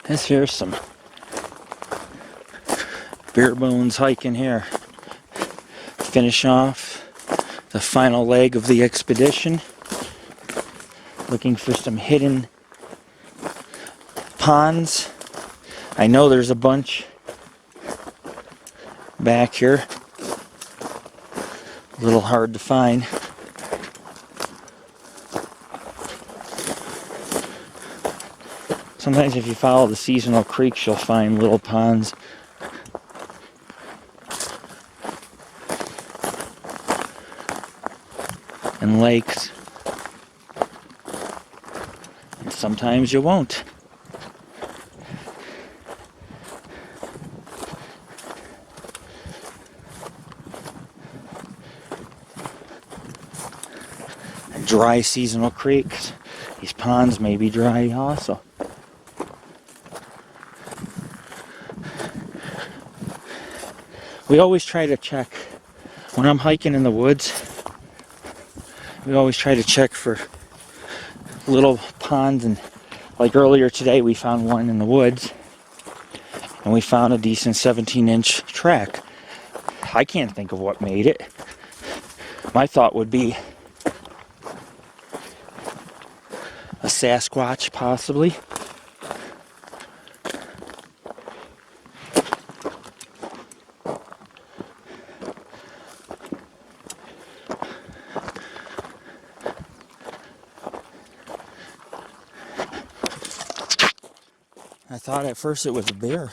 This here's some bare bones hiking here. Finish off the final leg of the expedition. Looking for some hidden ponds. I know there's a bunch back here. A little hard to find. Sometimes if you follow the seasonal creeks, you'll find little ponds. And lakes. And sometimes you won't. And dry seasonal creeks. These ponds may be dry also. We always try to check, when I'm hiking in the woods, we always try to check for little ponds, and like earlier today we found one in the woods and we found a decent 17-inch track. I can't think of what made it. My thought would be a Sasquatch possibly. I thought at first it was a bear,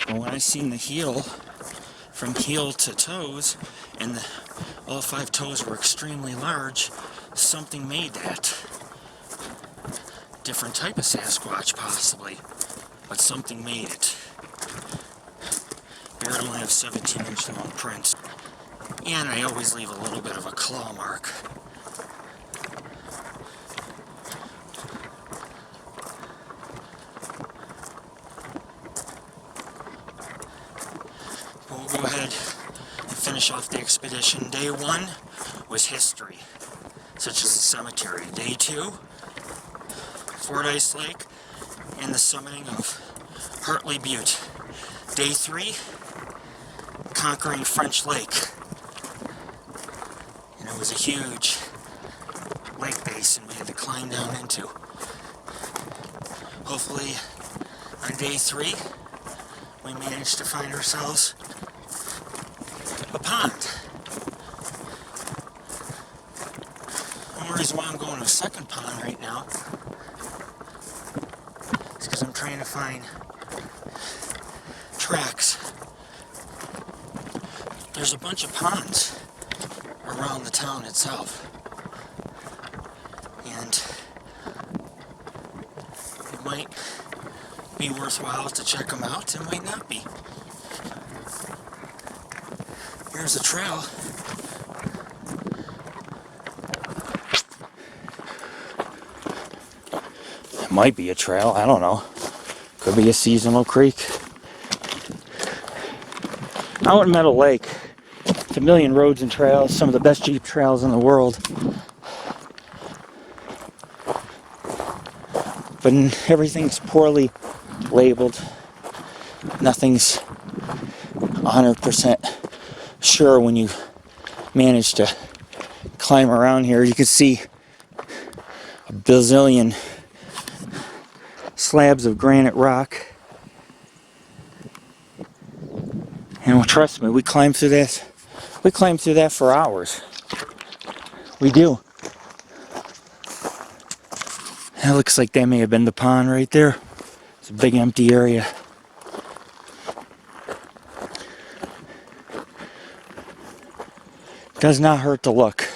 but when I seen the heel, from heel to toes, and all 5 toes were extremely large, something made that. Different type of Sasquatch possibly, but something made it. Bear don't have 17-inch long prints, and I always leave a little bit of a claw mark. We'll go ahead and finish off the expedition. Day 1 was history, such as the cemetery. Day 2, Fort Ice Lake and the summiting of Hartley Butte. Day 3, conquering French Lake. And it was a huge lake basin we had to climb down into. Hopefully on day 3 we managed to find ourselves a pond. The only reason why I'm going to a second pond right now is because I'm trying to find tracks. There's a bunch of ponds around the town itself, and it might be worthwhile to check them out. It might not be. Here's a trail. It might be a trail, I don't know. Could be a seasonal creek. Out in Meadow Lake, it's a million roads and trails, some of the best Jeep trails in the world. But everything's poorly labeled. Nothing's 100% sure when you manage to climb around here. You can see a bazillion slabs of granite rock. And trust me, we climb through this. We climb through that for hours. We do. That looks like that may have been the pond right there. It's a big empty area. Does not hurt to look.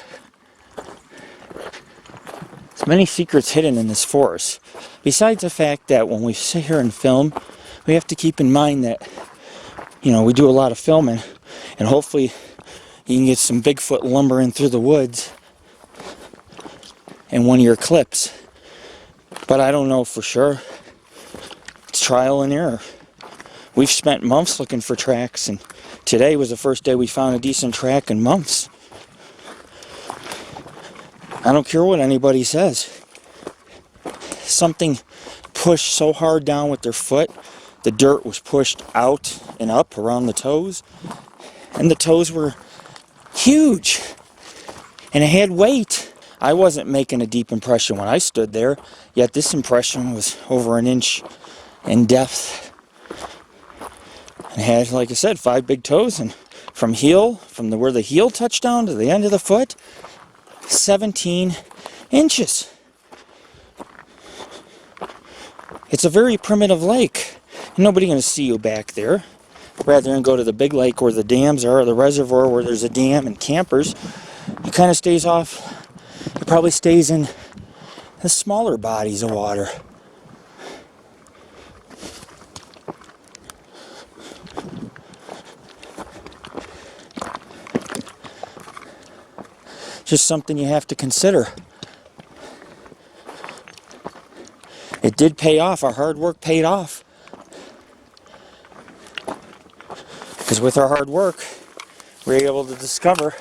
There's many secrets hidden in this forest. Besides the fact that when we sit here and film, we have to keep in mind that, you know, we do a lot of filming, and hopefully you can get some Bigfoot lumbering through the woods in one of your clips. But I don't know for sure. It's trial and error. We've spent months looking for tracks, and today was the first day we found a decent track in months. I don't care what anybody says. something pushed so hard down with their foot, the dirt was pushed out and up around the toes, and the toes were huge, and it had weight. I wasn't making a deep impression when I stood there, yet this impression was over an inch in depth. And had, like I said, 5 big toes, and from where the heel touched down to the end of the foot, 17 inches. It's a very primitive lake. Nobody's going to see you back there. Rather than go to the big lake where the dams are, or the reservoir where there's a dam and campers, he kind of stays off. He probably stays in the smaller bodies of water. Just something you have to consider. It did pay off. Our hard work paid off. Because with our hard work, we were able to discover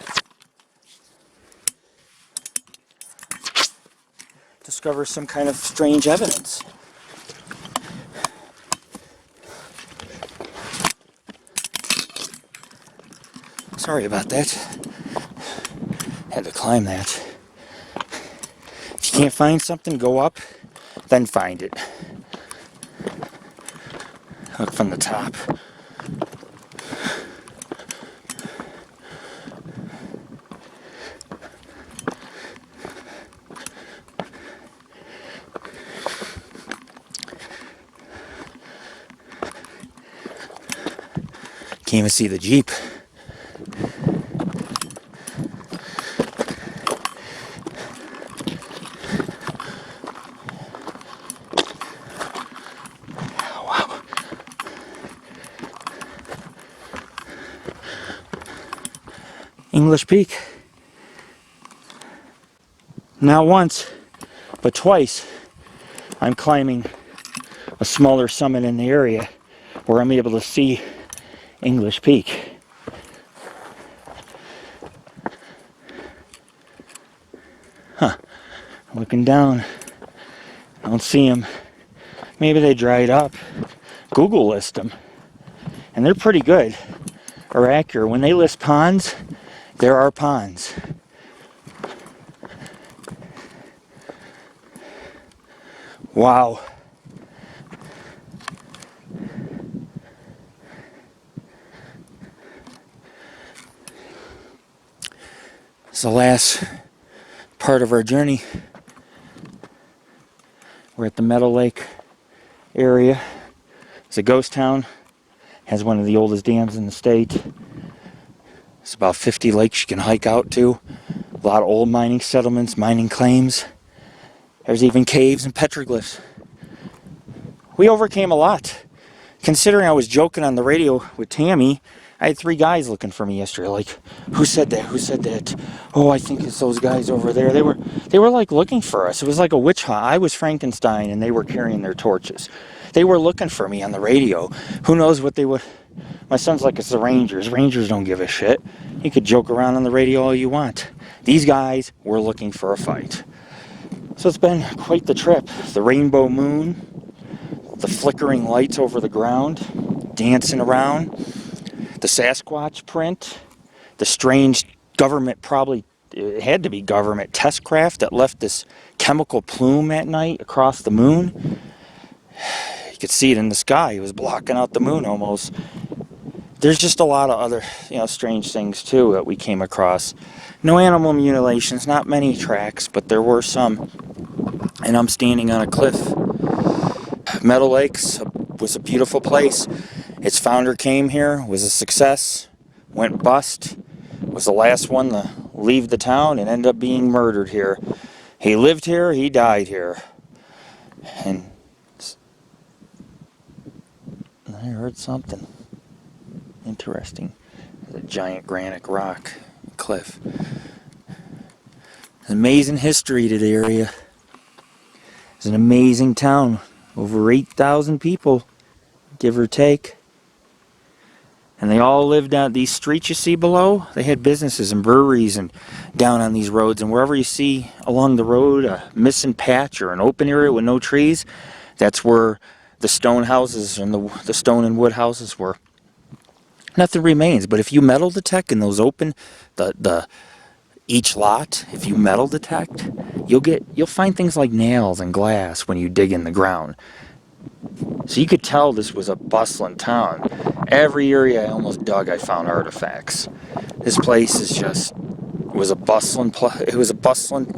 some kind of strange evidence. Sorry about that. Had to climb that. If you can't find something, go up, then find it. Look from the top. Can't even see the Jeep. Wow. English Peak. Not once, but twice, I'm climbing a smaller summit in the area where I'm able to see English Peak. Huh. Looking down. I don't see them. Maybe they dried up. Google lists them. And they're pretty good. Or accurate. When they list ponds, there are ponds. Wow. It's the last part of our journey. We're at the Meadow Lake area. It's a ghost town. Has one of the oldest dams in the state. It's about 50 lakes you can hike out to. A lot of old mining settlements, mining claims. There's even caves and petroglyphs. We overcame a lot. Considering I was joking on the radio with Tammy, I had 3 guys looking for me yesterday. Like, who said that? Who said that? Oh, I think it's those guys over there. They were like looking for us. It was like a witch hunt. I was Frankenstein and they were carrying their torches. They were looking for me on the radio. Who knows what they would... My son's like, it's the Rangers. Rangers don't give a shit. You could joke around on the radio all you want. These guys were looking for a fight. So it's been quite the trip. The rainbow moon, the flickering lights over the ground, dancing around, the Sasquatch print, the strange government, probably it had to be government test craft that left this chemical plume at night across the moon. You could see it in the sky. It was blocking out the moon almost. There's just a lot of other, strange things too that we came across. No animal mutilations, not many tracks, but there were some. And I'm standing on a cliff. Meadow Lake was a beautiful place. Its founder came here, was a success, went bust, was the last one to leave the town and ended up being murdered here. He lived here, he died here. And I heard something interesting. There's a giant granite rock cliff. Amazing history to the area. It's an amazing town. Over 8,000 people, give or take. And they all lived down these streets you see below. They had businesses and breweries and down on these roads. And wherever you see along the road a missing patch or an open area with no trees, that's where the stone houses and the stone and wood houses were. Nothing remains. But if you metal detect in those open, each lot, if you metal detect, you'll find things like nails and glass when you dig in the ground. So you could tell this was a bustling town. Every area I almost dug, I found artifacts. This place was a bustling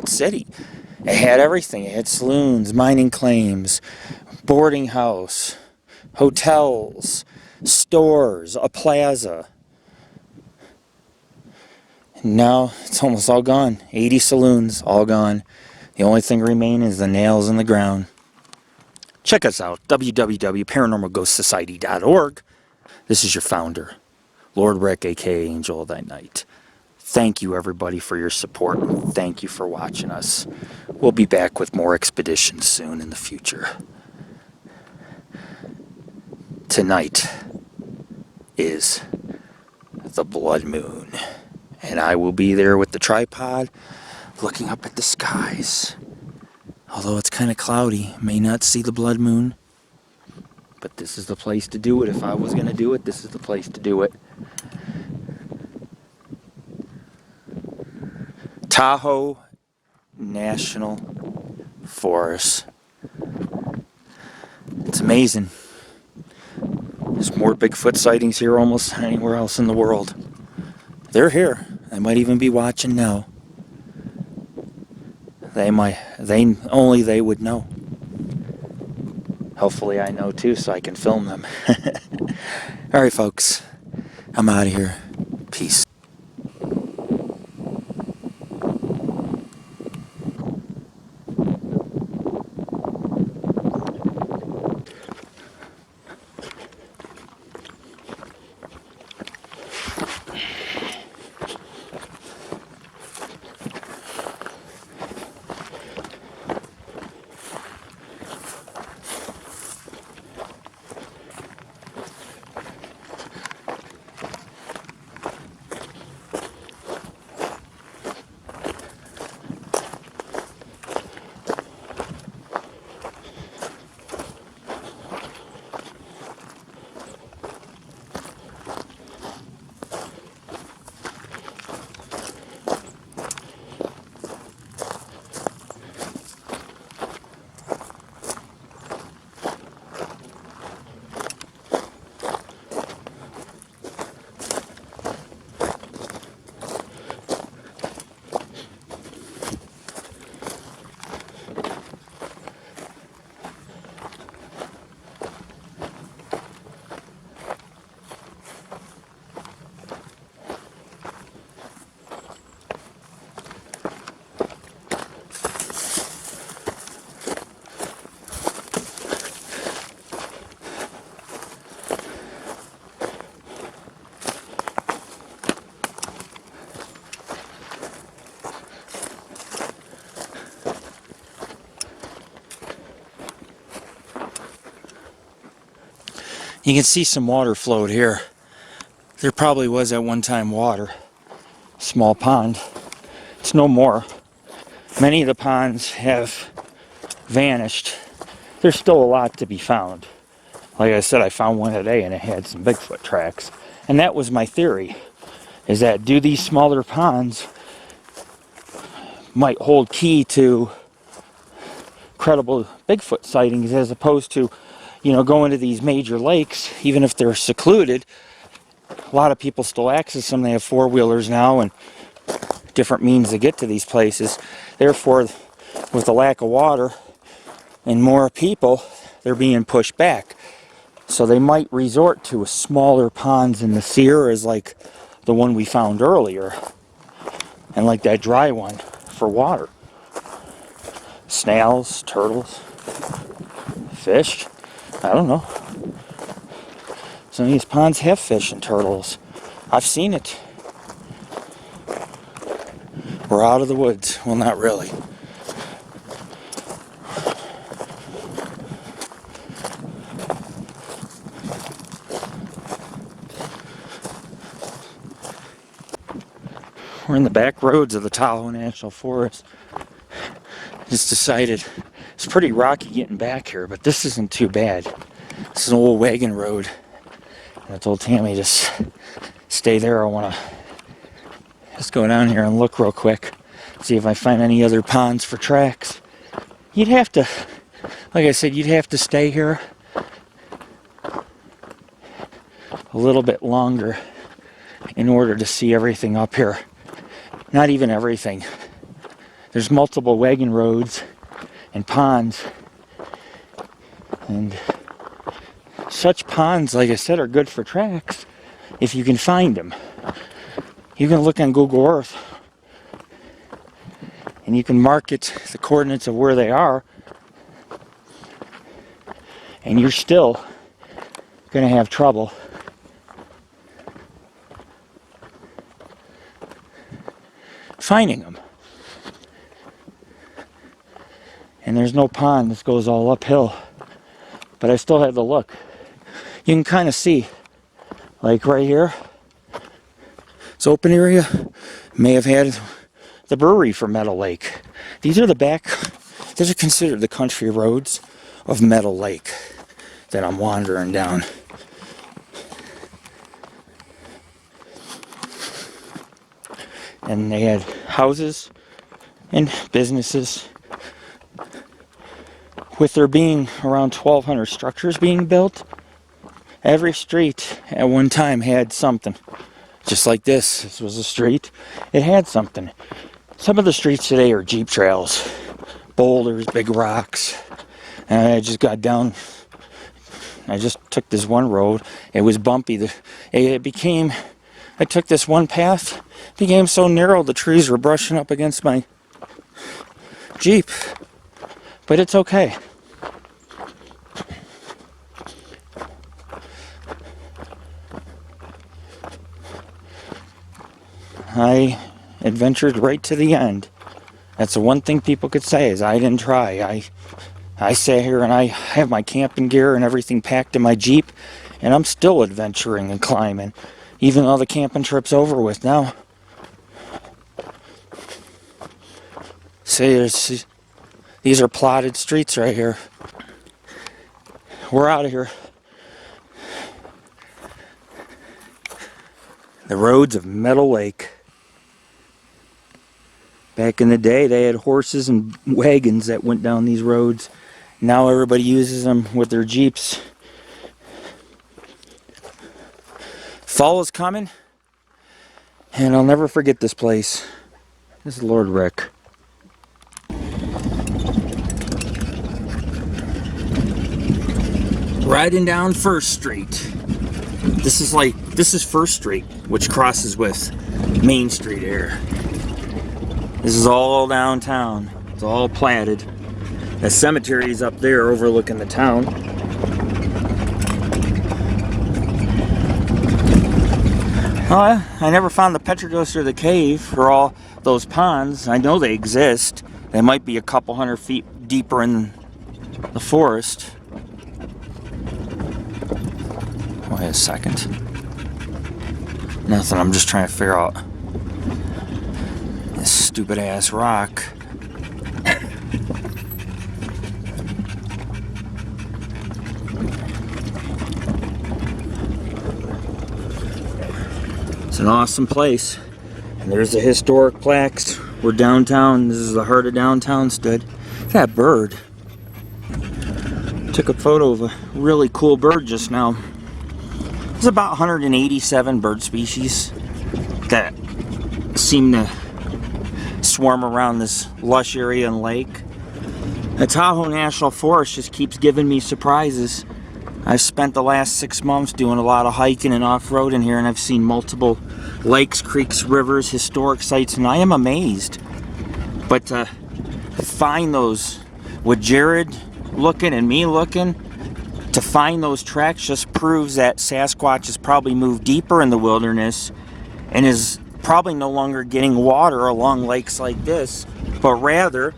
city. It had everything. It had saloons, mining claims, boarding house, hotels, stores, a plaza. And now it's almost all gone. 80 saloons, all gone. The only thing remaining is the nails in the ground. Check us out, www.paranormalghostsociety.org. This is your founder, Lord Rick, aka Angel of Thy Night. Thank you, everybody, for your support. Thank you for watching us. We'll be back with more expeditions soon in the future. Tonight is the blood moon, and I will be there with the tripod looking up at the skies. Although it's kind of cloudy, may not see the blood moon. But this is the place to do it. If I was going to do it, this is the place to do it. Tahoe National Forest. It's amazing. There's more Bigfoot sightings here almost than anywhere else in the world. They're here. They might even be watching now. Only they would know. Hopefully I know too, so I can film them. Alright folks, I'm out of here. Peace. You can see some water flowed here. There probably was at one time water. Small pond. It's no more. Many of the ponds have vanished. There's still a lot to be found. Like I said, I found one today and it had some Bigfoot tracks. And that was my theory, is that do these smaller ponds might hold key to credible Bigfoot sightings as opposed to, going to these major lakes, even if they're secluded. A lot of people still access them. They have four-wheelers now and different means to get to these places. Therefore, with the lack of water and more people, they're being pushed back. So they might resort to a smaller ponds in the Sierras, like the one we found earlier, and like that dry one for water. Snails, turtles, fish. I don't know. Some of these ponds have fish and turtles. I've seen it. We're out of the woods. Well, not really. We're in the back roads of the Tahoe National Forest. Just decided it's pretty rocky getting back here, but this isn't too bad. This is an old wagon road. And I told Tammy, just stay there. I want to just go down here and look real quick, see if I find any other ponds for tracks. You'd have to, like I said, you'd have to stay here a little bit longer in order to see everything up here. Not even everything. There's multiple wagon roads and ponds, and such ponds, like I said, are good for tracks if you can find them. You can look on Google Earth and you can mark the coordinates of where they are, and you're still going to have trouble finding them. And there's no pond. This goes all uphill, but I still have to look. You can kind of see, like right here, this open area may have had the brewery for Meadow Lake. These are considered the country roads of Meadow Lake that I'm wandering down. And they had houses and businesses. With there being around 1,200 structures being built, every street at one time had something. Just like this. This was a street. It had something. Some of the streets today are Jeep trails. Boulders, big rocks. And I just got down. I just took this one road. It was bumpy. I took this one path. It became so narrow the trees were brushing up against my Jeep. But it's okay. I adventured right to the end. That's the one thing people could say is I didn't try. I sat here and I have my camping gear and everything packed in my Jeep, and I'm still adventuring and climbing, even though the camping trip's over with now. See, these are plotted streets right here. We're out of here. The roads of Meadow Lake. Back in the day, they had horses and wagons that went down these roads. Now everybody uses them with their Jeeps. Fall is coming, and I'll never forget this place. This is Lord Rick. Riding down First Street. This is First Street, which crosses with Main Street here. This is all downtown. It's all platted. The cemetery is up there overlooking the town. I never found the Petrodos or the cave or all those ponds. I know they exist. They might be a couple hundred feet deeper in the forest. Wait a second. Nothing, I'm just trying to figure out this stupid ass rock. It's an awesome place. And there's the historic plaques. We're downtown. This is the heart of downtown stood. Look at that bird. Took a photo of a really cool bird just now. There's about 187 bird species that seem to swarm around this lush area and lake. The Tahoe National Forest just keeps giving me surprises. I've spent the last 6 months doing a lot of hiking and off-roading here, and I've seen multiple lakes, creeks, rivers, historic sites, and I am amazed. But to find those, with Jared looking and me looking, to find those tracks just proves that Sasquatch has probably moved deeper in the wilderness and is probably no longer getting water along lakes like this, but rather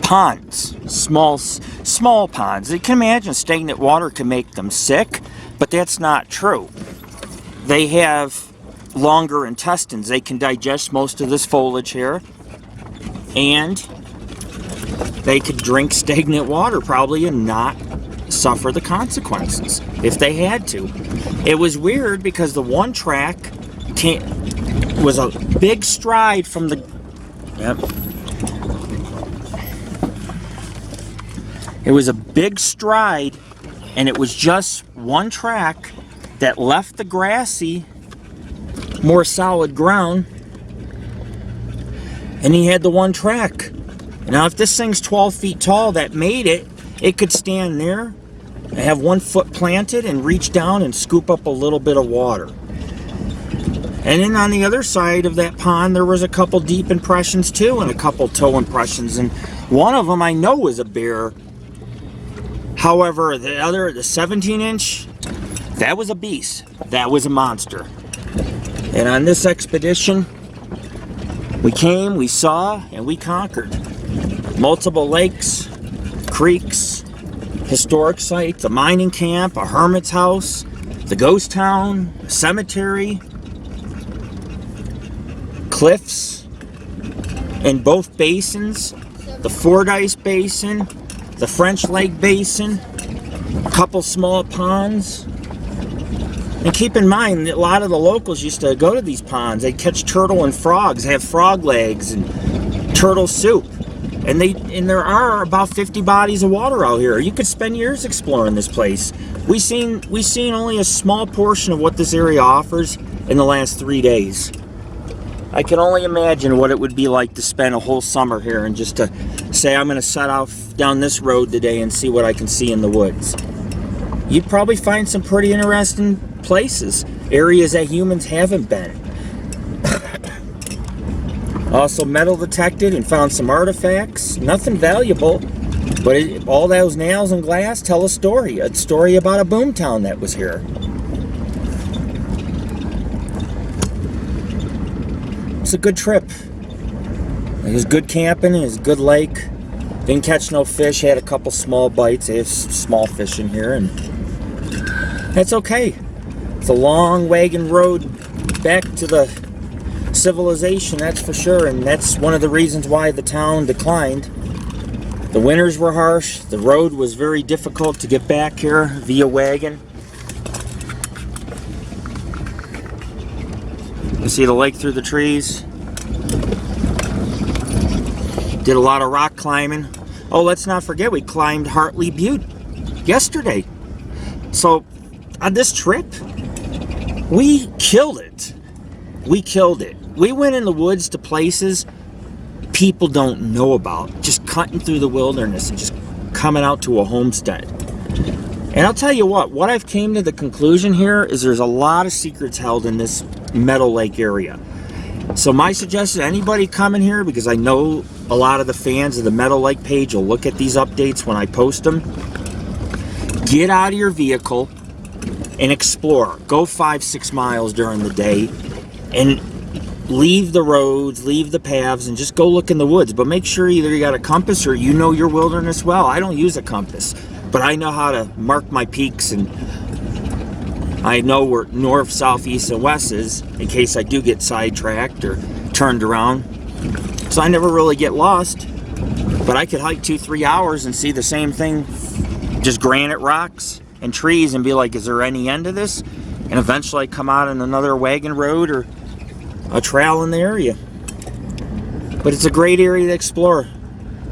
ponds, small ponds. You can imagine stagnant water can make them sick, but that's not true. They have longer intestines. They can digest most of this foliage here, and they could drink stagnant water probably and not suffer the consequences if they had to. It was weird because the one track was a big stride from the... Yep. It was a big stride, and it was just one track that left the grassy, more solid ground, and he had the one track. Now if this thing's 12 feet tall that made it, it could stand there and have 1 foot planted and reach down and scoop up a little bit of water. And then on the other side of that pond, there was a couple deep impressions too, and a couple toe impressions, and one of them I know was a bear. However, the 17-inch, that was a beast. That was a monster. And on this expedition, we came, we saw, and we conquered multiple lakes, creeks, historic sites, a mining camp, a hermit's house, the ghost town, a cemetery, cliffs in both basins, the Fordyce Basin, the French Lake Basin, a couple small ponds. And keep in mind that a lot of the locals used to go to these ponds. They'd catch turtle and frogs, have frog legs and turtle soup. And there are about 50 bodies of water out here. You could spend years exploring this place. We've seen only a small portion of what this area offers in the last 3 days. I can only imagine what it would be like to spend a whole summer here and just to say I'm going to set off down this road today and see what I can see in the woods. You'd probably find some pretty interesting places, areas that humans haven't been. Also metal detected and found some artifacts. Nothing valuable, but all those nails and glass tell a story about a boomtown that was here. It's a good trip. It was good camping, it was a good lake. Didn't catch no fish, had a couple small bites. They have small fish in here, and that's okay. It's a long wagon road back to the civilization, that's for sure, and that's one of the reasons why the town declined. The winters were harsh, the road was very difficult to get back here via wagon. You see the lake through the trees. Did a lot of rock climbing. Oh, let's not forget we climbed Hartley Butte yesterday. So on this trip, we killed it. We killed it. We went in the woods to places people don't know about. Just cutting through the wilderness and just coming out to a homestead. And I'll tell you what I've came to the conclusion here is there's a lot of secrets held in this Meadow Lake area. So my suggestion to anybody coming here, because I know a lot of the fans of the Meadow Lake page will look at these updates when I post them, get out of your vehicle and explore. Go 5-6 miles during the day and leave the roads, leave the paths, and just go look in the woods. But make sure either you got a compass or you know your wilderness well. I don't use a compass, but I know how to mark my peaks, and I know where north, south, east, and west is in case I do get sidetracked or turned around. So I never really get lost, but I could hike 2-3 hours and see the same thing, just granite rocks and trees, and be like, is there any end to this? And eventually I come out on another wagon road or a trail in the area. But it's a great area to explore.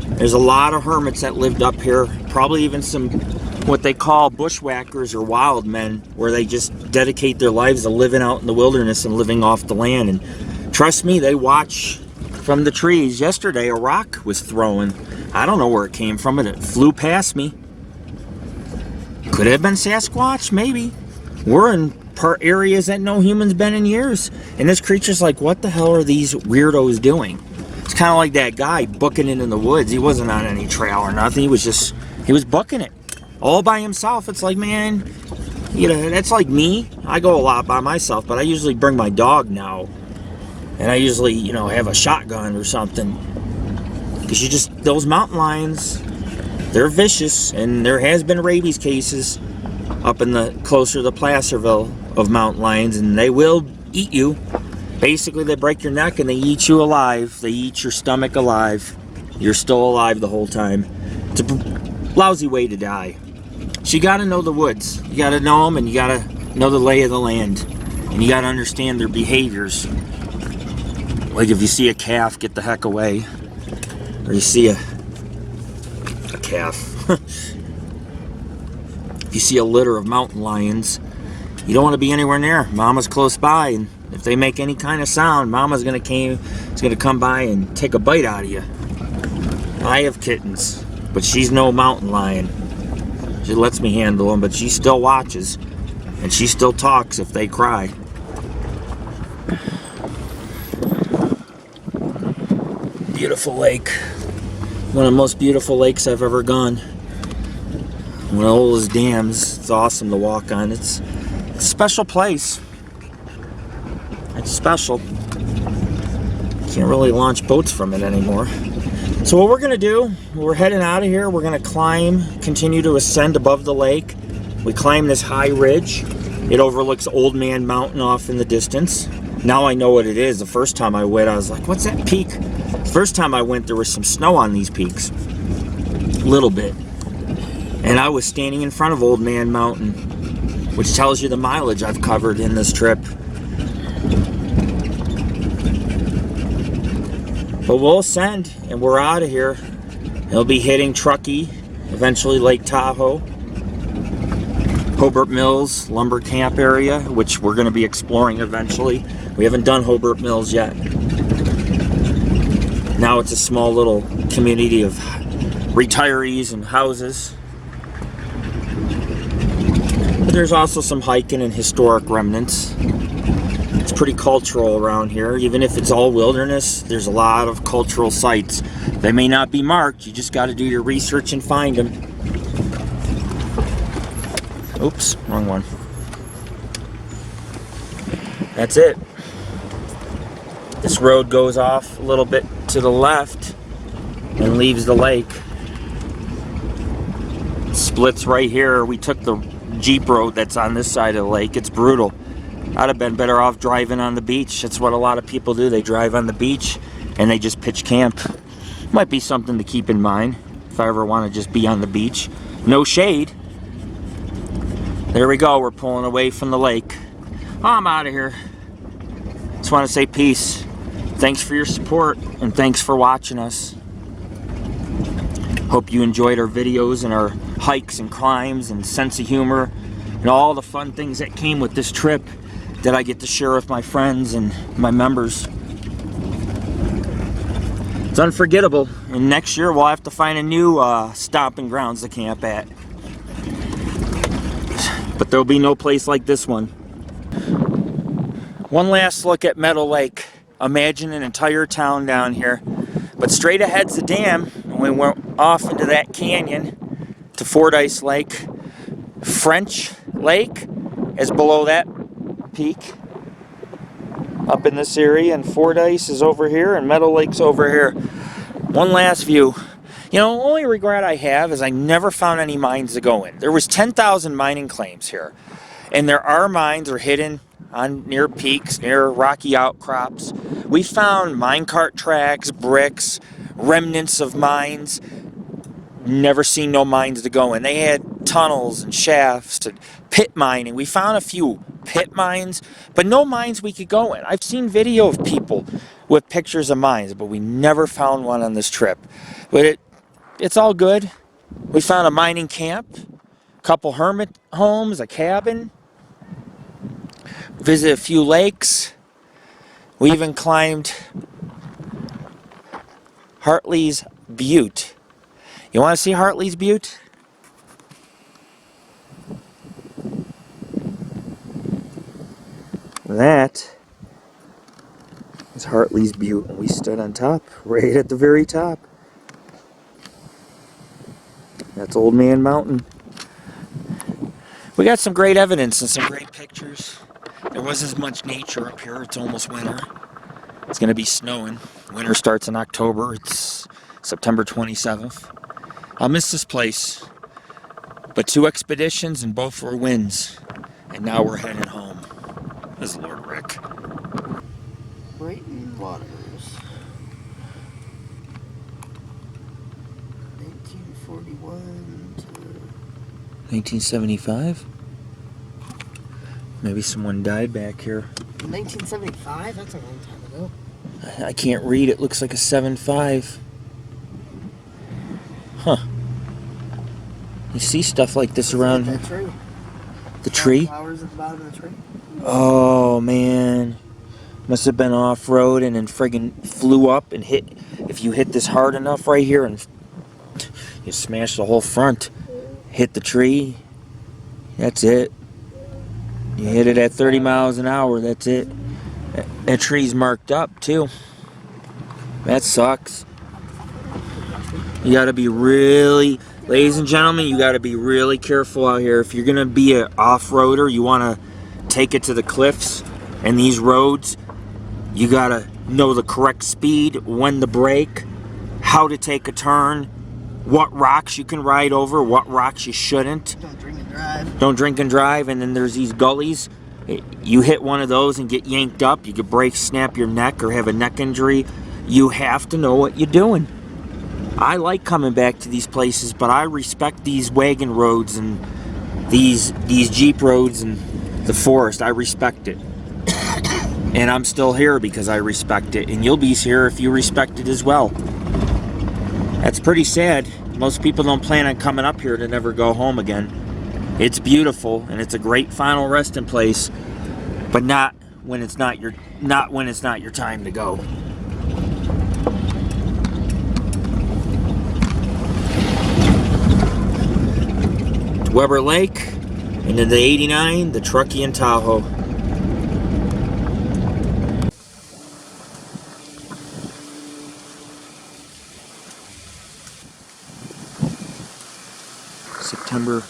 There's a lot of hermits that lived up here, probably even some what they call bushwhackers or wild men, where they just dedicate their lives to living out in the wilderness and living off the land. And trust me, they watch from the trees. Yesterday a rock was thrown. I don't know where it came from, but it flew past me. Could have been Sasquatch, maybe. We're in areas that no human's been in years, and this creature's like, what the hell are these weirdos doing? It's kind of like that guy booking it in the woods. He wasn't on any trail or nothing. He was booking it all by himself. It's like, man, you know, that's like me. I go a lot by myself, but I usually bring my dog now, and I usually, you know, have a shotgun or something, because those mountain lions, they're vicious, and there has been rabies cases up in the closer to Placerville of mountain lions, and they will eat you. Basically, they break your neck and they eat you alive. They eat your stomach alive. You're still alive the whole time. It's a lousy way to die. So you gotta know the woods. You gotta know them, and you gotta know the lay of the land. And you gotta understand their behaviors. Like if you see a calf, get the heck away. Or you see a calf. If you see a litter of mountain lions, you don't want to be anywhere near. Mama's close by, and if they make any kind of sound, Mama's gonna come by and take a bite out of you. I have kittens, but she's no mountain lion. She lets me handle them, but she still watches, and she still talks if they cry. Beautiful lake. One of the most beautiful lakes I've ever gone. One of the oldest dams. It's awesome to walk on. It's a special place. It's special. Can't really launch boats from it anymore. So what we're gonna do, we're heading out of here. We're gonna continue to ascend above the lake. We climb this high ridge. It overlooks Old Man Mountain off in the distance. Now I know what it is. The first time I went, I was like, what's that peak? First time I went, there was some snow on these peaks. A little bit. And I was standing in front of Old Man Mountain, which tells you the mileage I've covered in this trip. But we'll ascend, and we're out of here. It'll be hitting Truckee, eventually Lake Tahoe, Hobart Mills lumber camp area, which we're going to be exploring eventually. We haven't done Hobart Mills yet. Now it's a small little community of retirees and houses. But there's also some hiking and historic remnants. It's pretty cultural around here. Even if it's all wilderness, there's a lot of cultural sites. They may not be marked. You just got to do your research and find them. Oops, wrong one. That's it. This road goes off a little bit to the left and leaves the lake. It splits right here. We took the Jeep road that's on this side of the lake. It's brutal. I'd have been better off driving on the beach. That's what a lot of people do. They drive on the beach and they just pitch camp. Might be something to keep in mind if I ever want to just be on the beach. No shade. There we go. We're pulling away from the lake. I'm out of here. Just want to say peace. Thanks for your support and thanks for watching us. Hope you enjoyed our videos and our hikes and climbs and sense of humor and all the fun things that came with this trip that I get to share with my friends and my members. It's unforgettable, and next year we'll have to find a new stomping grounds to camp at. But there'll be no place like this one. One last look at Meadow Lake. Imagine an entire town down here. But straight ahead's the dam, and we went off into that canyon to Fordyce Lake. French Lake is below that peak up in this area, and Fordyce is over here, and Meadow Lake's over here. One last view. You know, the only regret I have is I never found any mines to go in. There was 10,000 mining claims here, and there are mines are hidden on near peaks, near rocky outcrops. We found minecart tracks, bricks, remnants of mines. Never seen no mines to go in. They had tunnels and shafts to pit mining. We found a few pit mines, but no mines we could go in. I've seen video of people with pictures of mines, but we never found one on this trip. But it's all good. We found a mining camp, a couple hermit homes, a cabin, visited a few lakes. We even climbed Hartley's Butte. You want to see Hartley's Butte? That is Hartley's Butte, and we stood on top, right at the very top. That's Old Man Mountain. We got some great evidence and some great pictures. There wasn't as much nature up here. It's almost winter. It's going to be snowing. Winter starts in October. It's September 27th. I'll miss this place. But 2 expeditions and both were wins. And now we're heading home. This is Lord Rick. Brighton Waters. 1941 to 1975? Maybe someone died back here. 1975? That's a long time ago. I can't read. It looks like a 7.5. Huh. You see stuff like this around here. That tree. The tree? Flowers at the bottom of the tree. Oh, man. Must have been off-road and then friggin' flew up and hit. If you hit this hard enough right here and you smash the whole front, hit the tree, that's it. You hit it at 30 miles an hour, that's it. That tree's marked up, too. That sucks. You gotta be really, ladies and gentlemen, you gotta be really careful out here. If you're gonna be an off-roader, you wanna take it to the cliffs and these roads, you gotta know the correct speed, when to brake, how to take a turn, what rocks you can ride over, what rocks you shouldn't. Don't drink and drive. Don't drink and drive, and then there's these gullies. You hit one of those and get yanked up, you could break, snap your neck, or have a neck injury. You have to know what you're doing. I like coming back to these places, but I respect these wagon roads and these Jeep roads and the forest. I respect it. And I'm still here because I respect it. And you'll be here if you respect it as well. That's pretty sad. Most people don't plan on coming up here to never go home again. It's beautiful and it's a great final resting place, but not when it's not your time to go. Weber Lake, and then the 89, the Truckee and Tahoe. September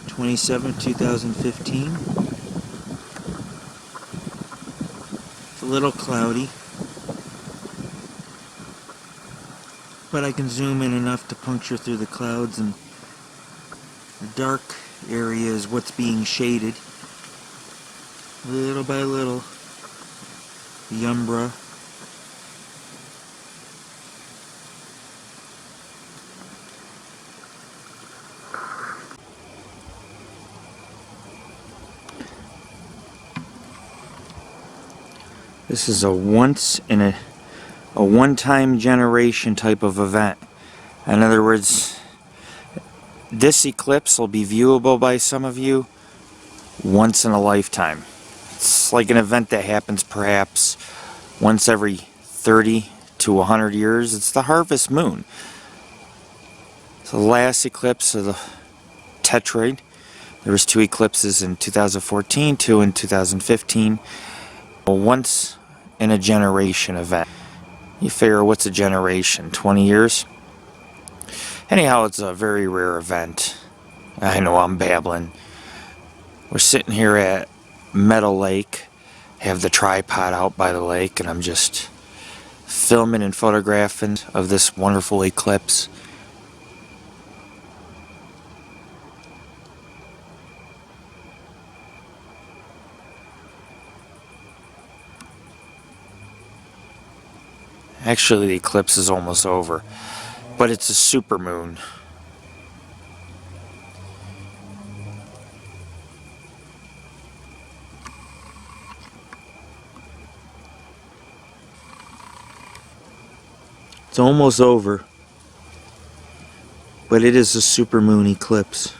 27, 2015. It's a little cloudy, but I can zoom in enough to puncture through the clouds, and the dark area is what's being shaded. Little by little, the umbra. This is a one-time generation type of event. In other words, this eclipse will be viewable by some of you once in a lifetime. It's like an event that happens perhaps once every 30 to 100 years. It's the harvest moon. It's the last eclipse of the tetrad. There was 2 eclipses in 2014, 2 in 2015. A once in a generation event. You figure, what's a generation? 20 years? Anyhow, it's a very rare event. I know I'm babbling. We're sitting here at Meadow Lake. I have the tripod out by the lake, and I'm just filming and photographing of this wonderful eclipse. Actually, the eclipse is almost over, but it's a supermoon. It's almost over, but it is a supermoon eclipse.